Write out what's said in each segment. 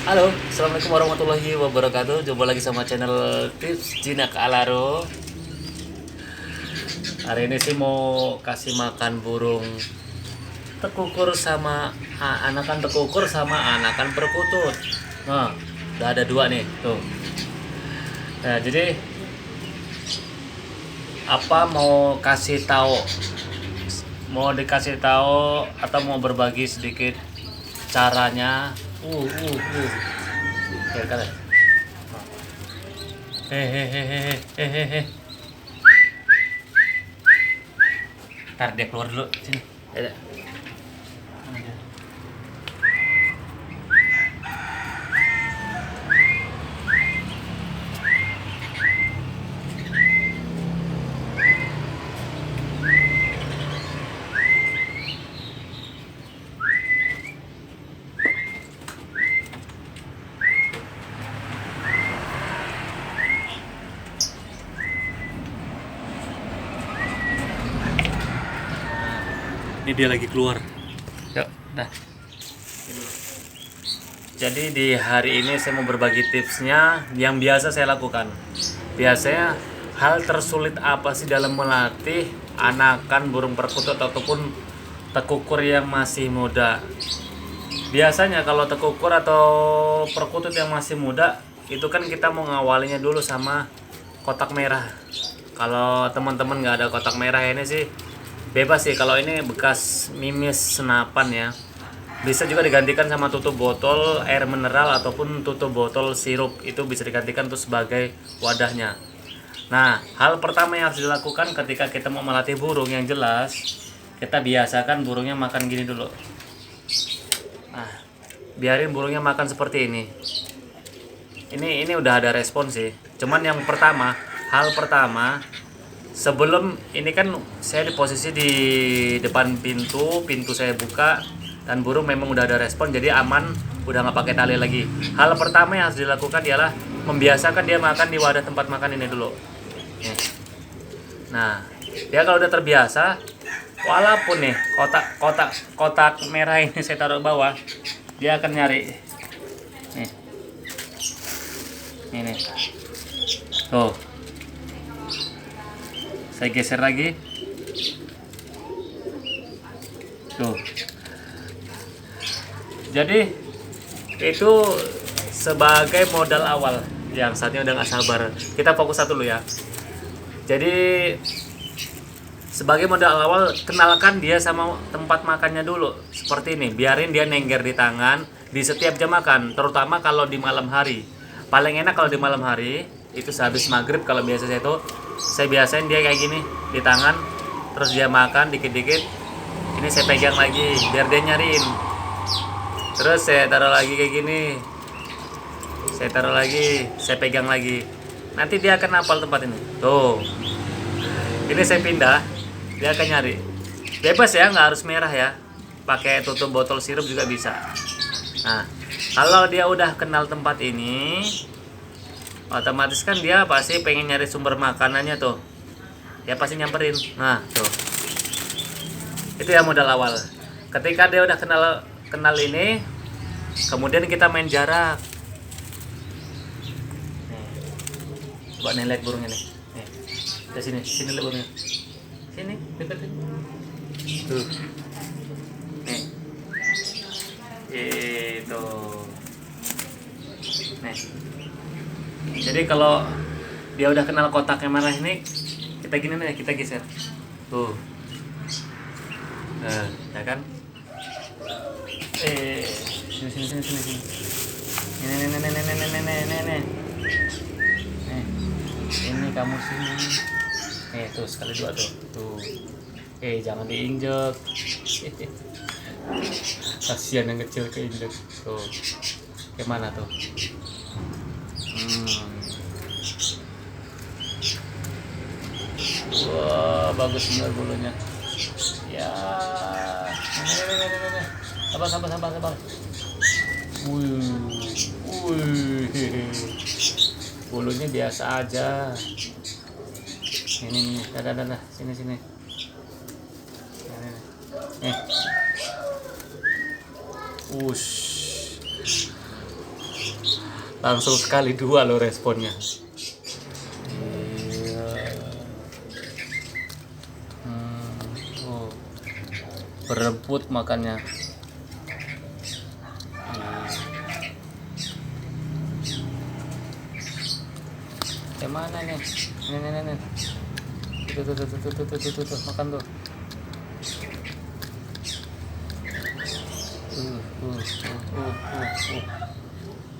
Halo, assalamualaikum warahmatullahi wabarakatuh. Jumpa lagi sama channel Tips Jinak Alaro. Hari ini sih mau kasih makan burung tekukur sama anakan tekukur sama anakan perkutut. Nah, udah ada dua nih, tuh. Nah, jadi apa mau kasih tahu? Mau dikasih tahu atau mau berbagi sedikit caranya? Kira-kira. Hehehe. Ntar dia keluar dulu sini. Ya. Ini dia lagi keluar. Yuk, dah. Jadi di hari ini saya mau berbagi tipsnya yang biasa saya lakukan. Biasanya hal tersulit apa sih dalam melatih anakan burung perkutut ataupun tekukur yang masih muda? Biasanya kalau tekukur atau perkutut yang masih muda itu kan kita mau ngawalinya dulu sama kotak merah. Kalau teman-teman nggak ada kotak merah ini sih bebas sih. Kalau ini bekas mimis senapan ya, bisa juga digantikan sama tutup botol air mineral ataupun tutup botol sirup, itu bisa digantikan tuh sebagai wadahnya. Nah, hal pertama yang harus dilakukan ketika kita mau melatih burung yang jelas, kita biasakan burungnya makan gini dulu. Nah, biarin burungnya makan seperti ini. Ini udah ada respon sih. Cuman yang pertama, hal pertama, sebelum ini kan saya di posisi di depan pintu saya buka dan burung memang udah ada respon, jadi aman, udah nggak pakai tali lagi. Hal pertama yang harus dilakukan ialah membiasakan dia makan di wadah tempat makan ini dulu. Nah, dia kalau udah terbiasa, walaupun nih kotak merah ini saya taruh bawah, dia akan nyari. Nih, tuh. Saya geser lagi. Tuh. Jadi itu sebagai modal awal. Yang saatnya udah nggak sabar. Kita fokus satu dulu ya. Jadi sebagai modal awal, kenalkan dia sama tempat makannya dulu. Seperti ini, biarin dia nengger di tangan di setiap jam makan, terutama kalau di malam hari. Paling enak kalau di malam hari, itu sehabis maghrib. Kalau biasa saya biasain dia kayak gini di tangan, terus dia makan dikit-dikit. Ini saya pegang lagi biar dia nyariin. Terus saya taruh lagi kayak gini. Saya taruh lagi, saya pegang lagi. Nanti dia akan hafal tempat ini. Tuh. Ini saya pindah, dia akan nyari. Bebas ya, nggak harus merah ya. Pakai tutup botol sirup juga bisa. Nah, kalau dia udah kenal tempat ini, otomatis kan dia pasti pengen nyari sumber makanannya tuh. Dia pasti nyamperin. Nah, tuh. Itu ya modal awal. Ketika dia udah kenal ini, kemudian kita main jarak. Coba nih lihat burungnya nih. Nih. Sini lihat burungnya. Sini, deketin. Tuh. Nih. Itu. Nih. Jadi kalau dia udah kenal kotak yang merah ini, kita gini nih, kita geser. Tuh. Nah, ya kan? Sini. Nih. Ini kamu sini. Tuh sekali dua tuh. Tuh. Jangan diinjek. Kasihan yang kecil keinjek. Tuh. Gimana tuh? Wah, bagus benar bulunya. Ya. Nih. Sabar. Wih. Bulunya biasa aja. Ini. Dah. Sini. Nih. Ush. Langsung sekali dua loh responnya. Oh, berebut makannya. Mana nih? Nih. Tuh, makan tuh.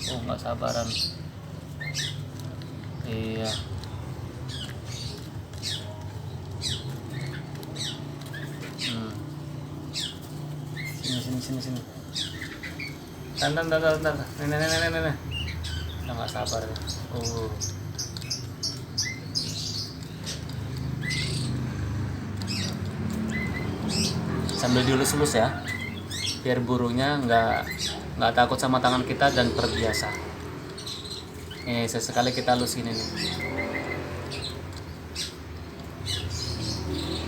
Oh, nggak sabaran. Iya. Sini. Tantan. Nih. Nggak sabar ya. Sambil dielus-elus ya, biar burungnya nggak takut sama tangan kita dan terbiasa. Sesekali kita elus gini nih.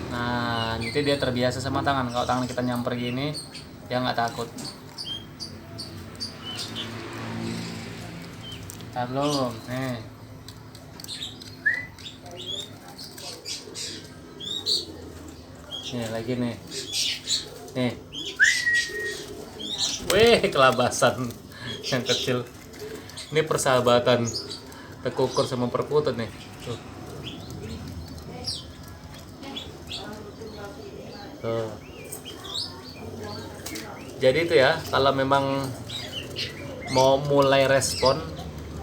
Nah, nanti dia terbiasa sama tangan. Kalau tangan kita nyamper gini, dia nggak takut. Belum, nih. Nih lagi nih. Nih. Wih, kelabasan yang kecil. Ini persahabatan tekukur sama perkutut nih. Tuh. Jadi itu ya, kalau memang mau mulai respon,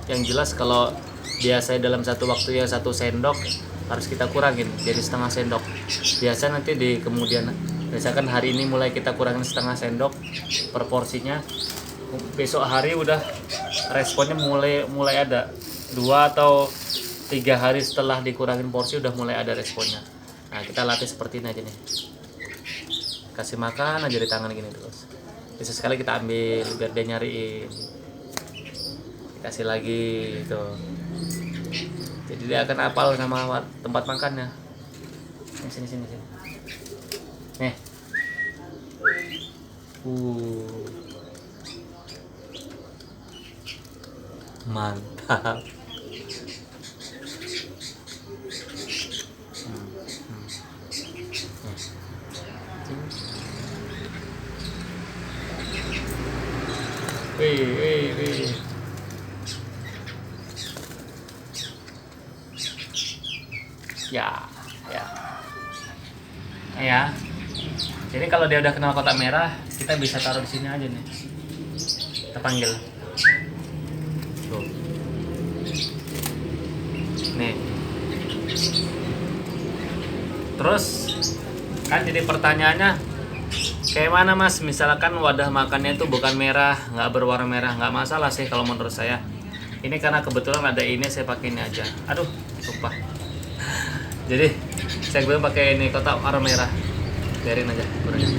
yang jelas kalau biasanya dalam satu waktu ya 1 sendok harus kita kurangin jadi setengah sendok. Biasa nanti di kemudian, misalkan hari ini mulai kita kurangin setengah sendok per porsinya, besok hari udah responnya mulai ada. 2 atau 3 hari setelah dikurangin porsi udah mulai ada responnya. Nah, kita latih seperti ini aja nih, kasih makan aja di tangan gini terus. Bisa sekali kita ambil biar dia nyariin, kasih lagi gitu. Jadi dia akan hafal sama tempat makannya. Sini. Nih. Mantap. Wih. Ya. Jadi kalau dia udah kenal kotak merah, kita bisa taruh di sini aja nih. Kita panggil. Tuh. Nih. Terus kan jadi pertanyaannya, kayak mana Mas? Misalkan wadah makannya itu bukan merah, nggak berwarna merah, nggak masalah sih kalau menurut saya. Ini karena kebetulan ada ini, saya pakai ini aja. Aduh, lupa. Jadi saya gue pakai ini kotak warna merah. Biarin aja burungnya.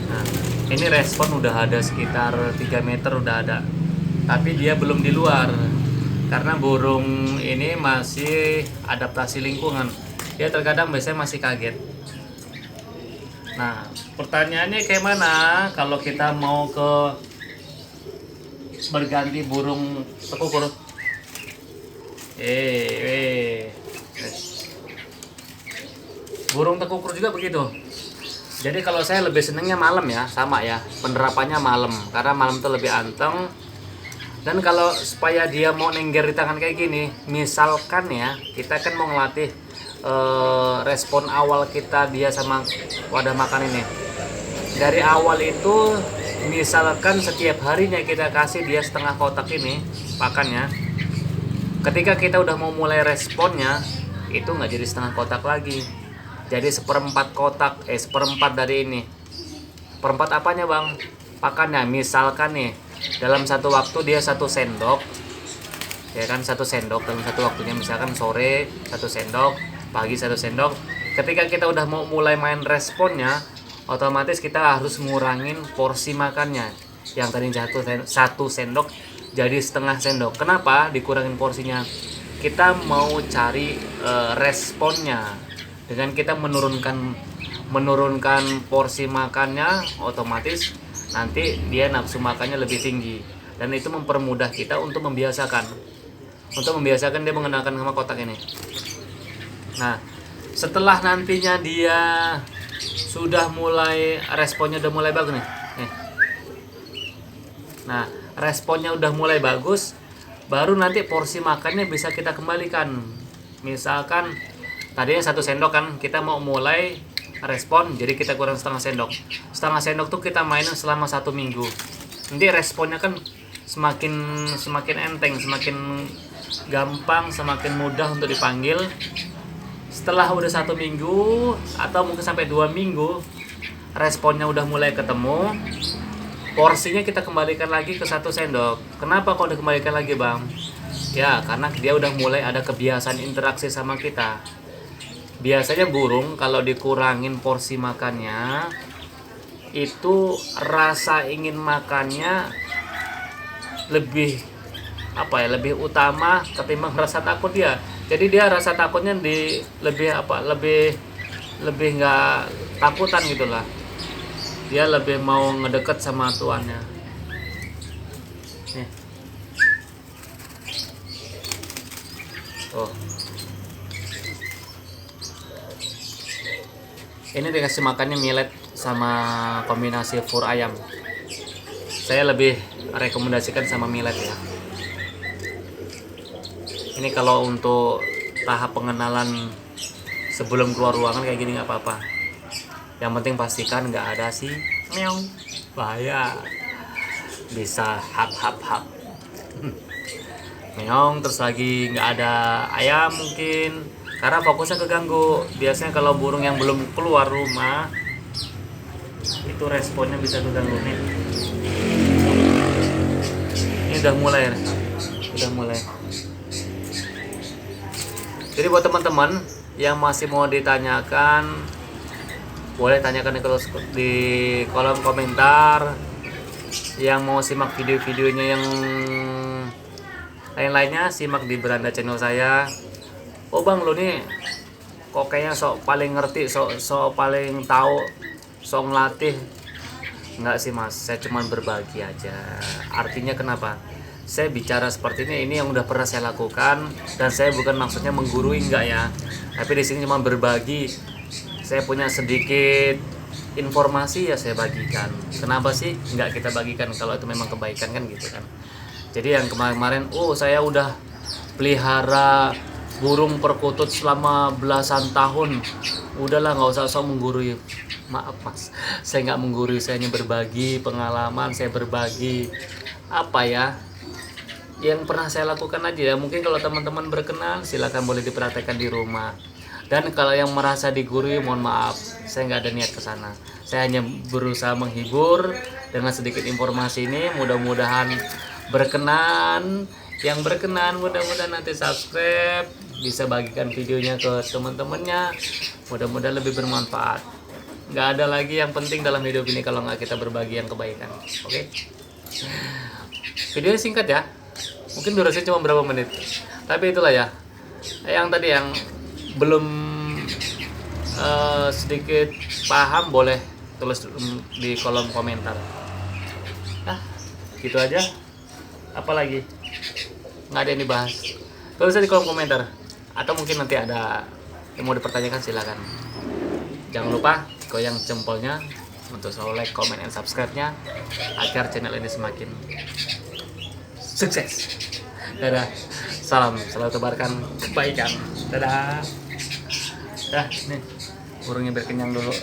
Nah, ini respon udah ada sekitar 3 meter udah ada. Tapi dia belum di luar. Karena burung ini masih adaptasi lingkungan. Dia terkadang biasanya masih kaget. Nah, pertanyaannya kayak mana kalau kita mau berganti burung tekukur? Burung tekukur juga begitu. Jadi kalau saya lebih senengnya malam ya, sama ya, penerapannya malam karena malam tuh lebih anteng. Dan kalau supaya dia mau nengger di tangan kayak gini, misalkan ya, kita kan mau ngelatih respon awal kita dia sama wadah makan ini. Dari awal itu misalkan setiap harinya kita kasih dia setengah kotak ini pakannya. Ketika kita udah mau mulai responnya, itu nggak jadi setengah kotak lagi, jadi 1/4 kotak, 1/4 dari ini. Perempat apanya bang? Pakannya. Misalkan nih dalam satu waktu dia 1 sendok, ya kan, 1 sendok dalam satu waktunya, misalkan sore 1 sendok, pagi 1 sendok. Ketika kita udah mau mulai main responnya, otomatis kita harus ngurangin porsi makannya. Yang tadi 1 sendok jadi setengah sendok. Kenapa dikurangin porsinya? Kita mau cari responnya. Dengan kita menurunkan porsi makannya, otomatis nanti dia nafsu makannya lebih tinggi. dan itu mempermudah kita untuk membiasakan dia mengenalkan sama kotak ini. Nah, setelah nantinya dia sudah mulai responnya udah mulai bagus nih. Nah, responnya udah mulai bagus, baru nanti porsi makannya bisa kita kembalikan. Misalkan tadinya 1 sendok kan, kita mau mulai respon, jadi kita kurang setengah sendok. Setengah sendok tuh kita mainin selama 1 minggu. Nanti responnya kan semakin enteng, semakin gampang, semakin mudah untuk dipanggil. Setelah udah 1 minggu atau mungkin sampai 2 minggu, responnya udah mulai ketemu, porsinya kita kembalikan lagi ke 1 sendok. Kenapa kok dikembalikan lagi, Bang? Ya, karena dia udah mulai ada kebiasaan interaksi sama kita. Biasanya burung kalau dikurangin porsi makannya, itu rasa ingin makannya lebih lebih utama ketimbang rasa takut dia. Jadi dia rasa takutnya lebih nggak takutan gitulah. Dia lebih mau ngedeket sama tuannya. Nih. Oh. Ini dikasih makannya millet sama kombinasi fur ayam. Saya lebih rekomendasikan sama millet ya. Ini kalau untuk tahap pengenalan sebelum keluar ruangan kayak gini nggak apa-apa. Yang penting pastikan nggak ada si meong, bahaya, bisa hap meong. Terus lagi nggak ada ayam mungkin, karena fokusnya keganggu. Biasanya kalau burung yang belum keluar rumah itu responnya bisa keganggu nih. Ini udah mulai. Jadi buat teman-teman yang masih mau ditanyakan, boleh tanyakan di kolom komentar. Yang mau simak video-videonya yang lain-lainnya, simak di Beranda channel saya. Oh Bang, lo nih kok kayaknya sok paling ngerti, sok paling tahu, sok ngelatih. Enggak sih Mas, saya cuma berbagi aja. Artinya kenapa saya bicara seperti ini yang udah pernah saya lakukan, dan saya bukan maksudnya menggurui, enggak ya, tapi di sini cuma berbagi. Saya punya sedikit informasi ya saya bagikan. Kenapa sih nggak kita bagikan kalau itu memang kebaikan kan gitu kan. Jadi yang kemarin saya udah pelihara burung perkutut selama belasan tahun, udahlah nggak usah sok menggurui. Maaf Mas, saya nggak menggurui, saya hanya berbagi pengalaman, saya berbagi yang pernah saya lakukan aja ya. Mungkin kalau teman-teman berkenan silakan boleh dipraktekkan di rumah. Dan kalau yang merasa digurui, mohon maaf, saya nggak ada niat ke sana. Saya hanya berusaha menghibur dengan sedikit informasi ini. Mudah-mudahan berkenan. Yang berkenan mudah-mudahan nanti subscribe, bisa bagikan videonya ke teman-temannya. Mudah-mudahan lebih bermanfaat. Nggak ada lagi yang penting dalam hidup ini kalau nggak kita berbagi yang kebaikan. Oke? Videonya singkat ya. Mungkin durasinya cuma berapa menit. Tapi itulah ya. Yang tadi yang belum sedikit paham boleh tulis di kolom komentar. Gitu aja. Apalagi nggak ada yang dibahas, tulis di kolom komentar. Atau mungkin nanti ada yang mau dipertanyakan, silakan. Jangan lupa goyang jempolnya untuk selalu like, comment, and subscribe-nya agar channel ini semakin sukses. Dadah, salam, selalu tebarkan kebaikan. Dadah. Nih burungnya biar kenyang dulu.